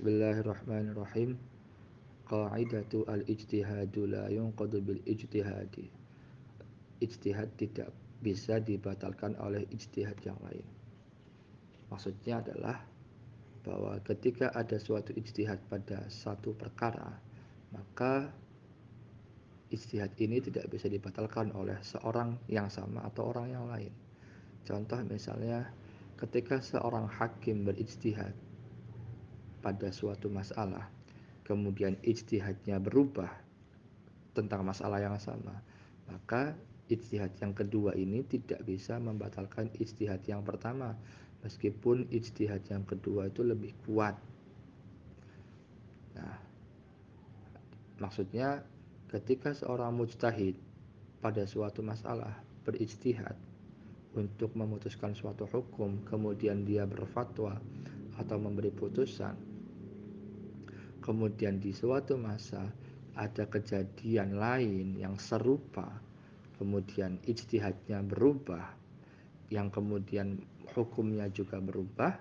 Bismillahirrahmanirrahim. Qa'idatu al-ijtihadu la yunqadu bil ijtihadi. Ijtihad tidak bisa dibatalkan oleh ijtihad yang lain. Maksudnya adalah bahwa ketika ada suatu ijtihad pada satu perkara, maka ijtihad ini tidak bisa dibatalkan oleh seorang yang sama atau orang yang lain. Contoh misalnya ketika seorang hakim berijtihad pada suatu masalah, kemudian ijtihadnya berubah tentang masalah yang sama, maka ijtihad yang kedua ini tidak bisa membatalkan ijtihad yang pertama, meskipun ijtihad yang kedua itu lebih kuat. Nah, maksudnya ketika seorang mujtahid pada suatu masalah berijtihad untuk memutuskan suatu hukum, kemudian dia berfatwa atau memberi putusan, kemudian di suatu masa ada kejadian lain yang serupa, kemudian ijtihadnya berubah, yang kemudian hukumnya juga berubah,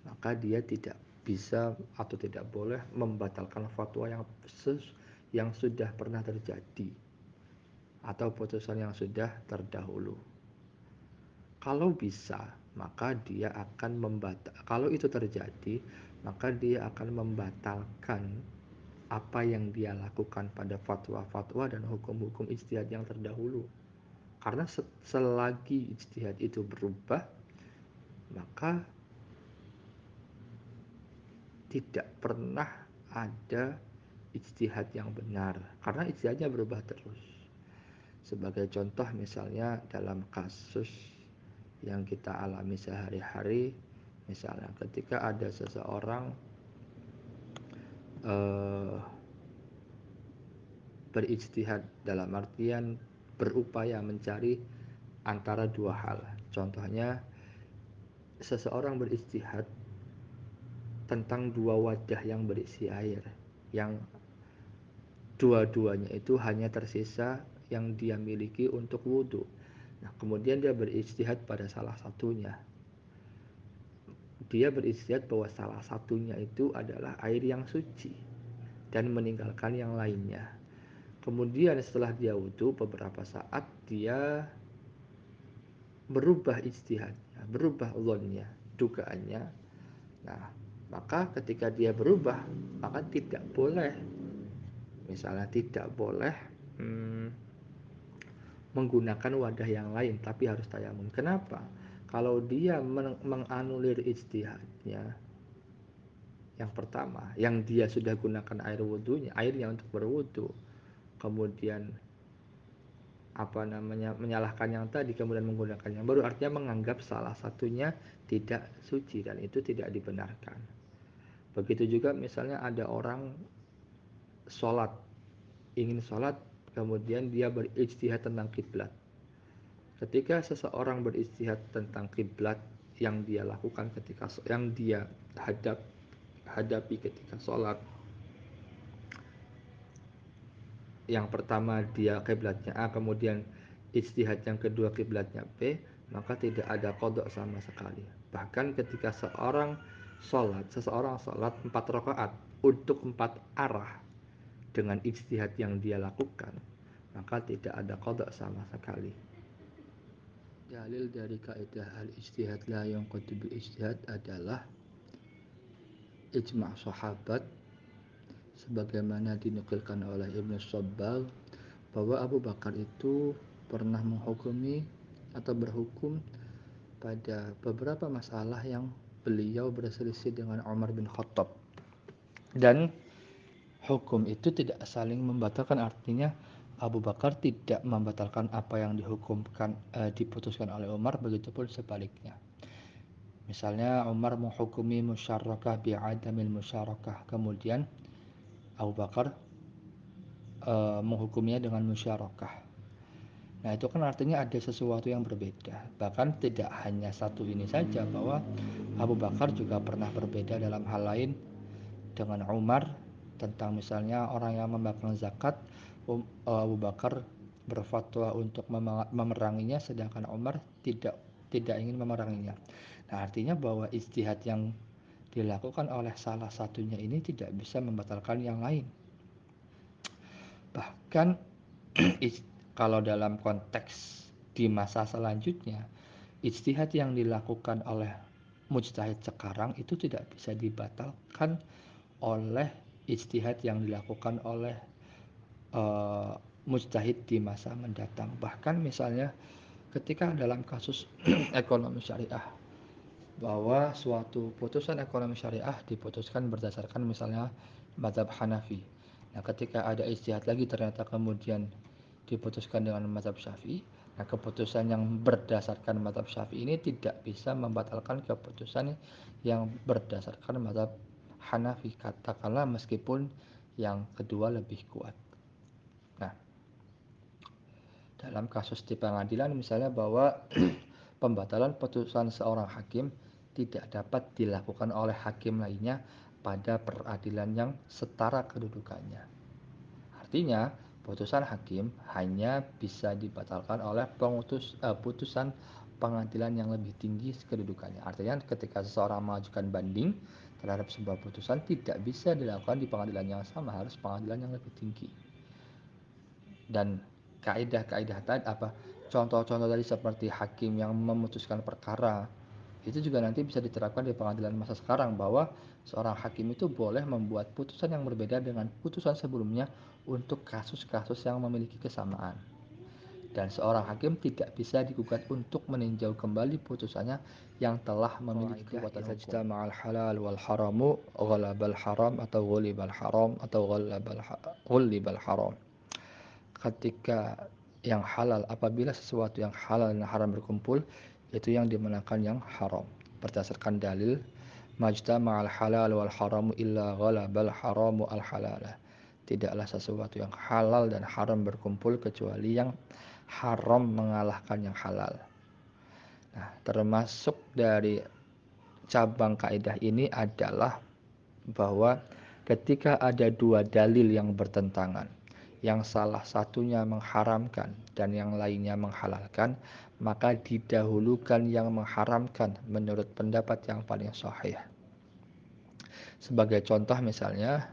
maka dia tidak bisa atau tidak boleh membatalkan fatwa yang sudah pernah terjadi atau putusan yang sudah terdahulu. Kalau bisa, maka dia akan kalau itu terjadi, maka dia akan membatalkan apa yang dia lakukan pada fatwa-fatwa dan hukum-hukum ijtihad yang terdahulu. Karena selagi ijtihad itu berubah, maka tidak pernah ada ijtihad yang benar, karena ijtihadnya berubah terus. Sebagai contoh misalnya dalam kasus yang kita alami sehari-hari, misalnya ketika ada seseorang berijtihad dalam artian berupaya mencari antara dua hal. Contohnya seseorang berijtihad tentang dua wadah yang berisi air, yang dua-duanya itu hanya tersisa yang dia miliki untuk wudhu. Nah, kemudian dia berijtihad pada salah satunya. Dia berijtihad bahwa salah satunya itu adalah air yang suci dan meninggalkan yang lainnya. Kemudian setelah dia wudhu, beberapa saat dia berubah ijtihadnya, berubah dzonnya, dugaannya. Nah, maka ketika dia berubah, maka tidak boleh, misalnya tidak boleh menggunakan wadah yang lain, tapi harus tayamum. Kenapa? Kalau dia menganulir ijtihadnya yang pertama, yang dia sudah gunakan air wudhunya, airnya untuk berwudhu, kemudian menyalahkan yang tadi, kemudian menggunakan yang baru, artinya menganggap salah satunya tidak suci, dan itu tidak dibenarkan. Begitu juga misalnya ada orang ingin sholat, kemudian dia berijtihad tentang kiblat. Ketika seseorang berijtihad tentang kiblat yang dia lakukan yang dia hadapi ketika sholat, yang pertama dia kiblatnya A, kemudian ijtihad yang kedua kiblatnya B, maka tidak ada qadha sama sekali. Bahkan ketika seseorang sholat 4 rakaat untuk 4 arah dengan ijtihad yang dia lakukan, maka tidak ada qadha sama sekali. Dalil dari kaidah al-ijtihad la yanqadu bil ijtihad adalah ijma' sahabat, sebagaimana dinukilkan oleh Ibnu Shabbal bahwa Abu Bakar itu pernah menghukumi atau berhukum pada beberapa masalah yang beliau berselisih dengan Umar bin Khattab, dan hukum itu tidak saling membatalkan. Artinya Abu Bakar tidak membatalkan apa yang diputuskan oleh Umar, begitupun sebaliknya. Misalnya Umar menghukumi musyarakah bi'adamil musyarakah, kemudian Abu Bakar menghukumnya dengan musyarakah. Nah, itu kan artinya ada sesuatu yang berbeda. Bahkan tidak hanya satu ini saja, bahwa Abu Bakar juga pernah berbeda dalam hal lain dengan Umar, tentang misalnya orang yang memberikan zakat. Abu Bakar berfatwa untuk memeranginya, sedangkan Umar tidak ingin memeranginya. Nah, artinya bahwa ijtihad yang dilakukan oleh salah satunya ini tidak bisa membatalkan yang lain. Bahkan kalau dalam konteks di masa selanjutnya, ijtihad yang dilakukan oleh mujtahid sekarang itu tidak bisa dibatalkan oleh ijtihad yang dilakukan oleh mujtahid di masa mendatang. Bahkan misalnya ketika dalam kasus ekonomi syariah, bahwa suatu putusan ekonomi syariah diputuskan berdasarkan misalnya mazhab Hanafi. Nah, ketika ada ijtihad lagi ternyata kemudian diputuskan dengan mazhab Syafi'i, nah keputusan yang berdasarkan mazhab Syafi'i ini tidak bisa membatalkan keputusan yang berdasarkan mazhab Hanafi, katakanlah meskipun yang kedua lebih kuat. Nah, dalam kasus di pengadilan misalnya bahwa pembatalan putusan seorang hakim tidak dapat dilakukan oleh hakim lainnya pada peradilan yang setara kedudukannya. Artinya, putusan hakim hanya bisa dibatalkan oleh putusan pengadilan yang lebih tinggi kedudukannya. Artinya, ketika seseorang mengajukan banding terhadap sebuah putusan tidak bisa dilakukan di pengadilan yang sama, harus pengadilan yang lebih tinggi. Dan kaidah-kaidah tadi contoh-contoh tadi seperti hakim yang memutuskan perkara itu juga nanti bisa diterapkan di pengadilan masa sekarang, bahwa seorang hakim itu boleh membuat putusan yang berbeda dengan putusan sebelumnya untuk kasus-kasus yang memiliki kesamaan, dan seorang hakim tidak bisa digugat untuk meninjau kembali putusannya yang telah memiliki kekuatan hukum. Idza ma'al halal wal haramu ghalabal haram atau ghalibal haram atau ghalibal haram. Ketika yang halal, apabila sesuatu yang halal dan haram berkumpul, itu yang dimenangkan yang haram. Berdasarkan dalil, majtama'al halal wal haramu illa ghalabal haramu al halala. Tidaklah sesuatu yang halal dan haram berkumpul kecuali yang haram mengalahkan yang halal. Nah, termasuk dari cabang kaidah ini adalah bahwa ketika ada dua dalil yang bertentangan, yang salah satunya mengharamkan dan yang lainnya menghalalkan, maka didahulukan yang mengharamkan menurut pendapat yang paling sahih. Sebagai contoh misalnya,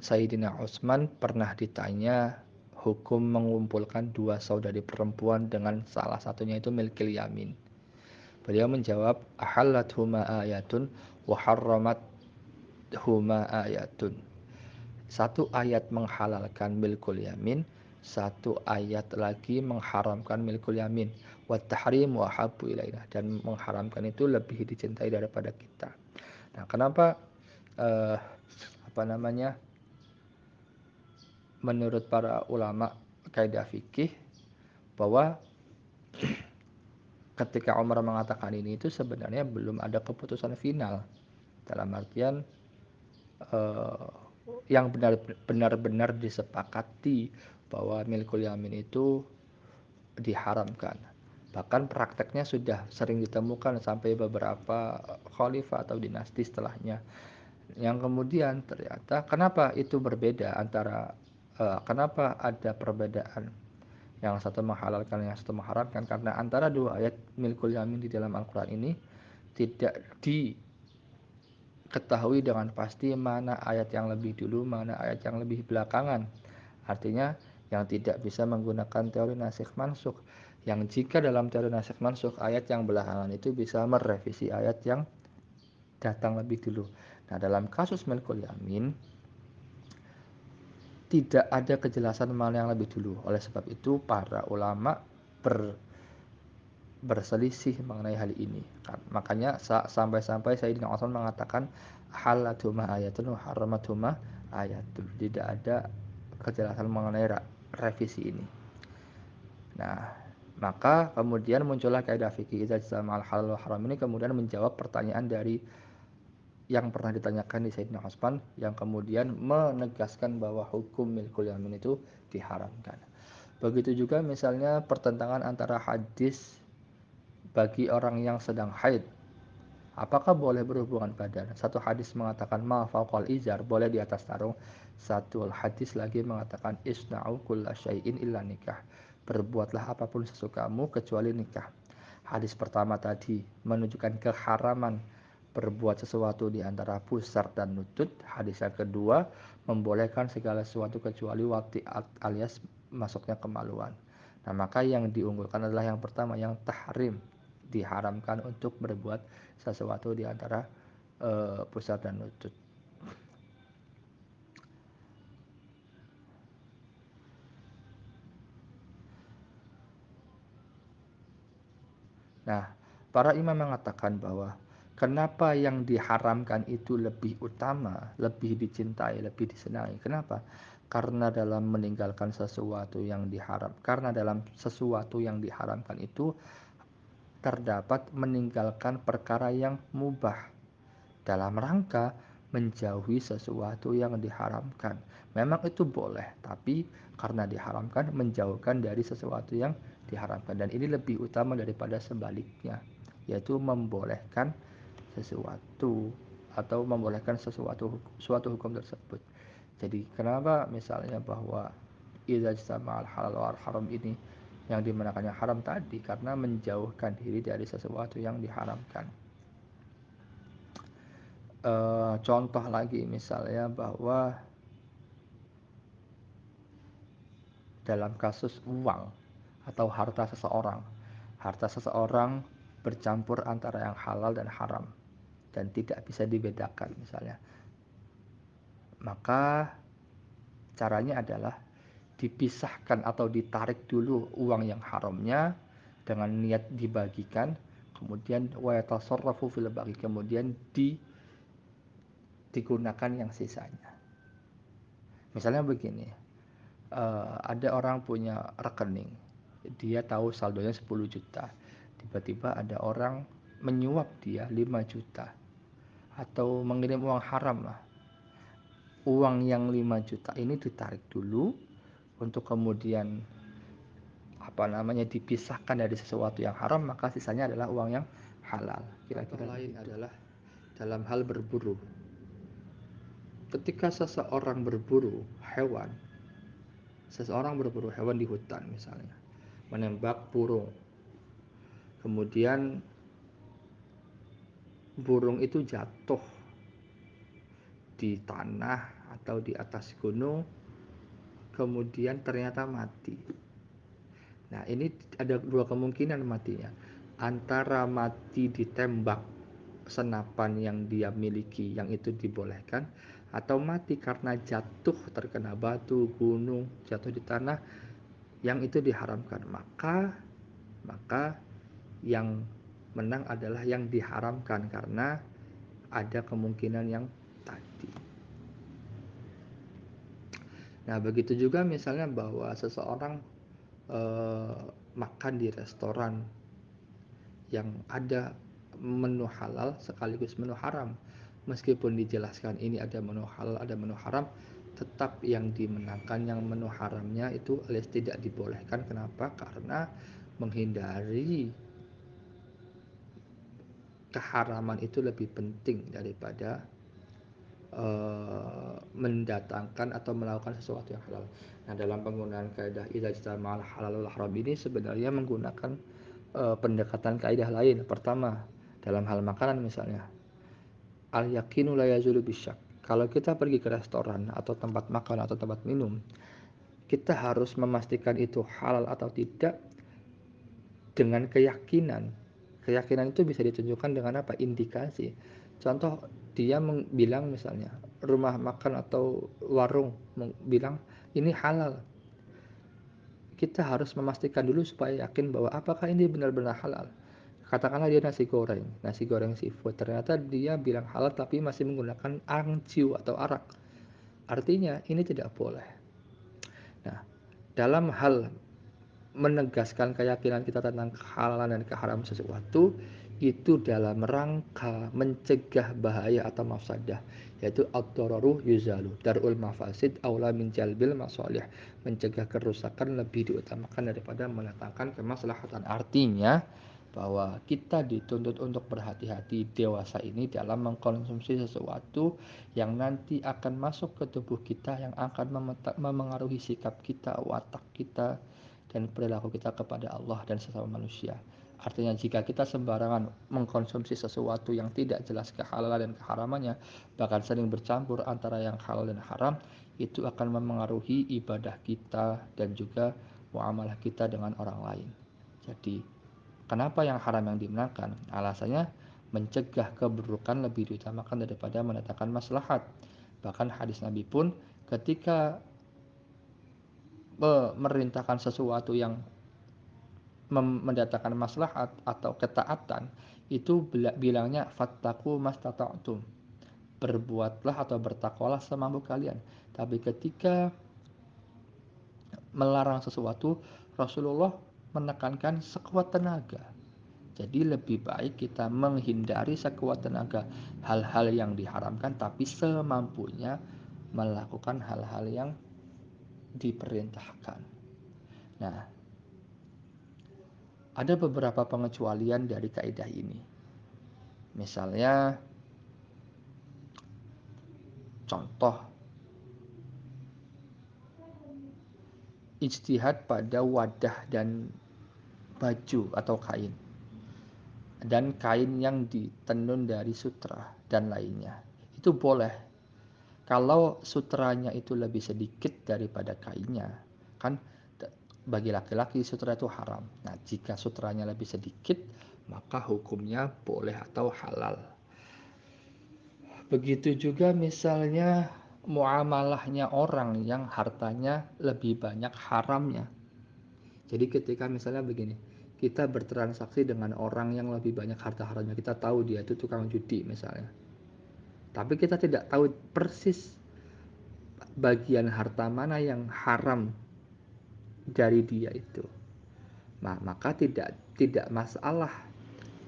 Sayyidina Utsman pernah ditanya hukum mengumpulkan dua saudari perempuan dengan salah satunya itu milkil yamin. Beliau menjawab, ahallat huma ayatun wa harramat huma ayatun. Satu ayat menghalalkan milkul yamin, satu ayat lagi mengharamkan milkul yamin. Wat tahrim wa habbu ilaina, dan mengharamkan itu lebih dicintai daripada kita. Nah, kenapa eh, menurut para ulama kaidah fikih bahwa ketika Umar mengatakan ini itu sebenarnya belum ada keputusan final, dalam artian yang benar-benar disepakati bahwa milkul yamin itu diharamkan. Bahkan prakteknya sudah sering ditemukan sampai beberapa khalifah atau dinasti setelahnya. Yang kemudian ternyata kenapa itu berbeda antara kenapa ada perbedaan yang satu menghalalkan yang satu mengharamkan, karena antara dua ayat milkul yamin di dalam Al-Quran ini tidak diketahui dengan pasti mana ayat yang lebih dulu, mana ayat yang lebih belakangan. Artinya yang tidak bisa menggunakan teori nasikh mansukh, yang jika dalam teori nasikh mansukh ayat yang belakangan itu bisa merevisi ayat yang datang lebih dulu. Nah, dalam kasus milkul yamin tidak ada kejelasan mana yang lebih dulu. Oleh sebab itu para ulama berselisih mengenai hal ini. Makanya sampai-sampai Sayyidina Utsman mengatakan halatuma ayatun wa haramatuma ayatun. Tidak ada kejelasan mengenai revisi ini. Nah, maka kemudian muncullah kaidah fikih idza jama'al halal wal haram ini kemudian menjawab pertanyaan dari yang pernah ditanyakan di Sayyidina Utsman, yang kemudian menegaskan bahwa hukum milkul yamin itu diharamkan. Begitu juga misalnya pertentangan antara hadis bagi orang yang sedang haid, apakah boleh berhubungan badan? Satu hadis mengatakan ma fauqal izar, boleh di atas sarung. Satu hadis lagi mengatakan isna'u kulla syai'in illa nikah, berbuatlah apapun sesukamu kecuali nikah. Hadis pertama tadi menunjukkan keharaman berbuat sesuatu di antara pusar dan lutut. Hadis yang kedua, membolehkan segala sesuatu kecuali waktu alias masuknya kemaluan. Nah, maka yang diunggulkan adalah yang pertama, yang tahrim, diharamkan untuk berbuat sesuatu di antara pusar dan lutut. Nah, para imam mengatakan bahwa kenapa yang diharamkan itu lebih utama, lebih dicintai, lebih disenangi. Kenapa? Karena dalam meninggalkan sesuatu yang diharamkan itu terdapat meninggalkan perkara yang mubah dalam rangka menjauhi sesuatu yang diharamkan. Memang itu boleh, tapi karena diharamkan menjauhkan dari sesuatu yang diharamkan, dan ini lebih utama daripada sebaliknya, yaitu membolehkan sesuatu atau membolehkan suatu hukum tersebut. Jadi kenapa misalnya bahwa idza jama'al halal wal haram ini yang dimanakannya haram tadi, karena menjauhkan diri dari sesuatu yang diharamkan. Contoh lagi misalnya bahwa dalam kasus uang atau harta seseorang bercampur antara yang halal dan haram dan tidak bisa dibedakan misalnya, maka caranya adalah dipisahkan atau ditarik dulu uang yang haramnya dengan niat dibagikan, kemudian wa yatasarrafu fil baqi, kemudian digunakan yang sisanya. Misalnya begini, ada orang punya rekening, dia tahu saldonya 10 juta, tiba-tiba ada orang menyuap dia 5 juta atau mengirim uang haram lah. Uang yang 5 juta ini ditarik dulu untuk kemudian dipisahkan dari sesuatu yang haram, maka sisanya adalah uang yang halal. Kira-kira lain adalah dalam hal berburu. Ketika seseorang berburu hewan di hutan misalnya, menembak burung, kemudian burung itu jatuh di tanah atau di atas gunung, kemudian ternyata mati. Nah, ini ada dua kemungkinan matinya. Antara mati ditembak senapan yang dia miliki, yang itu dibolehkan, atau mati karena jatuh terkena batu, gunung, jatuh di tanah, yang itu diharamkan. Maka yang menang adalah yang diharamkan karena ada kemungkinan yang tadi. Nah, begitu juga misalnya bahwa seseorang makan di restoran yang ada menu halal sekaligus menu haram. Meskipun dijelaskan ini ada menu halal, ada menu haram, tetap yang dimenangkan yang menu haramnya itu alias tidak dibolehkan. Kenapa? Karena menghindari keharaman itu lebih penting daripada mendatangkan atau melakukan sesuatu yang halal. Nah, dalam penggunaan kaidah idza jama'al halal wal haram ini sebenarnya menggunakan pendekatan kaidah lain. Pertama, dalam hal makanan misalnya, al yaqinu la yazulu bisyak. Kalau kita pergi ke restoran atau tempat makan atau tempat minum, kita harus memastikan itu halal atau tidak dengan keyakinan. Keyakinan itu bisa ditunjukkan dengan apa? Indikasi. Contoh, dia bilang misalnya, rumah makan atau warung bilang ini halal. Kita harus memastikan dulu supaya yakin bahwa apakah ini benar-benar halal. Katakanlah dia nasi goreng seafood. Ternyata dia bilang halal tapi masih menggunakan angciu atau arak. Artinya ini tidak boleh. Nah, dalam hal menegaskan keyakinan kita tentang kehalalan dan keharaman sesuatu, itu dalam rangka mencegah bahaya atau mafsadah, yaitu ad-dararu yuzalu darul mafasid aula min jalbil masalih. Mencegah kerusakan lebih diutamakan daripada mendatangkan kemaslahatan. Artinya bahwa kita dituntut untuk berhati-hati dewasa ini dalam mengkonsumsi sesuatu yang nanti akan masuk ke tubuh kita, yang akan memengaruhi sikap kita, watak kita, dan perilaku kita kepada Allah dan sesama manusia. Artinya jika kita sembarangan mengkonsumsi sesuatu yang tidak jelas kehalalan dan keharamannya, bahkan sering bercampur antara yang halal dan haram, itu akan memengaruhi ibadah kita dan juga muamalah kita dengan orang lain. Jadi, kenapa yang haram yang dimenangkan? Alasannya mencegah keburukan lebih diutamakan daripada mendatangkan maslahat. Bahkan hadis Nabi pun ketika memerintahkan sesuatu yang mendatangkan maslahat atau ketaatan, itu bilangnya fattaku mastata'tum, berbuatlah atau bertakwalah semampu kalian. Tapi ketika melarang sesuatu, Rasulullah menekankan sekuat tenaga. Jadi lebih baik kita menghindari sekuat tenaga hal-hal yang diharamkan, tapi semampunya melakukan hal-hal yang diperintahkan. Nah, ada beberapa pengecualian dari kaidah ini. Misalnya, contoh, ijtihad pada wadah dan baju atau kain, dan kain yang ditenun dari sutra dan lainnya. Itu boleh. Kalau sutranya itu lebih sedikit daripada kainnya, kan bagi laki-laki sutra itu haram. Nah, jika sutranya lebih sedikit, maka hukumnya boleh atau halal. Begitu juga misalnya muamalahnya orang yang hartanya lebih banyak haramnya. Jadi ketika misalnya begini, kita bertransaksi dengan orang yang lebih banyak harta haramnya, kita tahu dia itu tukang judi misalnya. Tapi kita tidak tahu persis bagian harta mana yang haram dari dia itu. Nah, maka tidak masalah,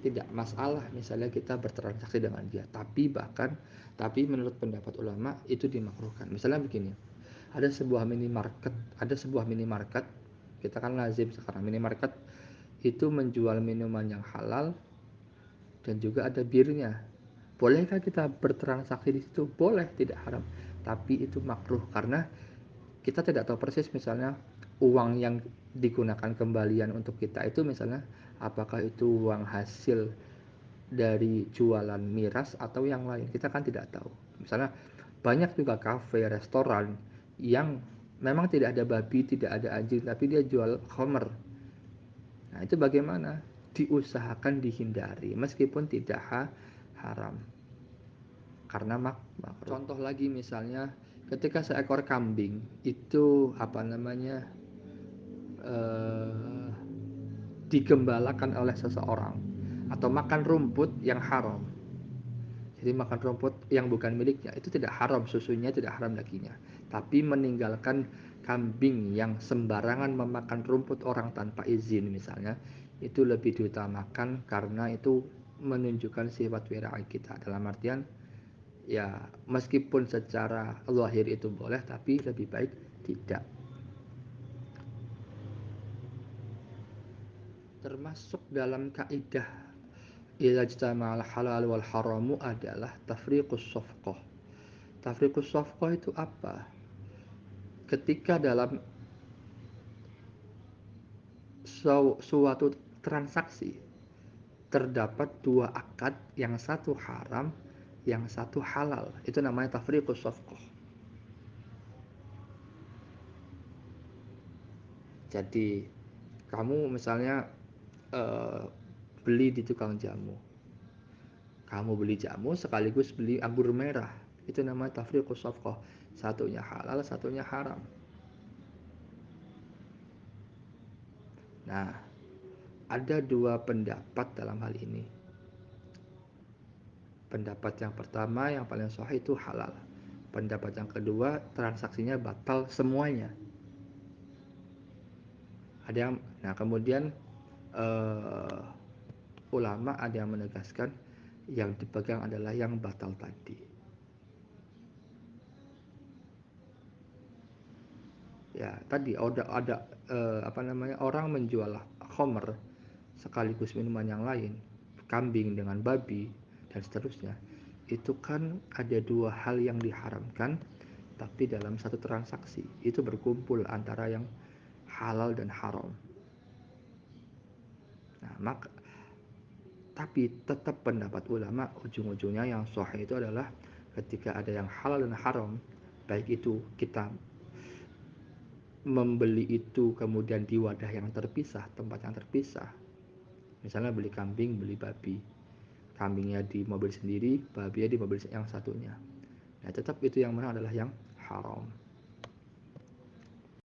tidak masalah misalnya kita bertransaksi dengan dia, tapi menurut pendapat ulama itu dimakruhkan. Misalnya begini, ada sebuah minimarket, kita kan lazim sekarang minimarket itu menjual minuman yang halal dan juga ada birnya. Bolehkah kita bertransaksi di situ? Boleh, tidak haram, tapi itu makruh karena kita tidak tahu persis misalnya uang yang digunakan kembalian untuk kita itu misalnya apakah itu uang hasil dari jualan miras atau yang lain, kita kan tidak tahu. Misalnya banyak juga kafe, restoran yang memang tidak ada babi, tidak ada anjing, tapi dia jual khamr. Nah, itu bagaimana? Diusahakan dihindari meskipun tidak haram karena makruh. Contoh lagi misalnya ketika seekor kambing itu eh, digembalakan oleh seseorang atau makan rumput yang haram. Jadi makan rumput yang bukan miliknya itu tidak haram, susunya tidak haram dagingnya. Tapi meninggalkan kambing yang sembarangan memakan rumput orang tanpa izin misalnya, itu lebih diutamakan karena itu menunjukkan sifat wira'i kita. Dalam artian ya meskipun secara zahir itu boleh, tapi lebih baik tidak. Termasuk dalam kaidah idza ijtama'al halal wal haramu adalah tafriqus shafqah. Tafriqus shafqah itu apa? Ketika dalam suatu transaksi terdapat dua akad, yang satu haram, yang satu halal. Itu namanya tafriqus shafqah. Jadi kamu misalnya eh, beli di tukang jamu. Kamu beli jamu sekaligus beli anggur merah. Itu namanya tafriqus shafqah. Satunya halal, satunya haram. Nah, ada dua pendapat dalam hal ini. Pendapat yang pertama yang paling sahih itu halal. Pendapat yang kedua transaksinya batal semuanya. Nah kemudian uh, ulama ada yang menegaskan yang dipegang adalah yang batal tadi. Ya tadi ada orang menjual khamr sekaligus minuman yang lain, kambing dengan babi dan seterusnya. Itu kan ada dua hal yang diharamkan tapi dalam satu transaksi itu berkumpul antara yang halal dan haram. Nah, Tapi tetap pendapat ulama ujung-ujungnya yang sahih itu adalah ketika ada yang halal dan haram, baik itu kita membeli itu kemudian di wadah yang terpisah, tempat yang terpisah. Misalnya beli kambing, beli babi. Kambingnya di mobil sendiri, babinya di mobil yang satunya. Nah, tetap itu yang menang adalah yang haram.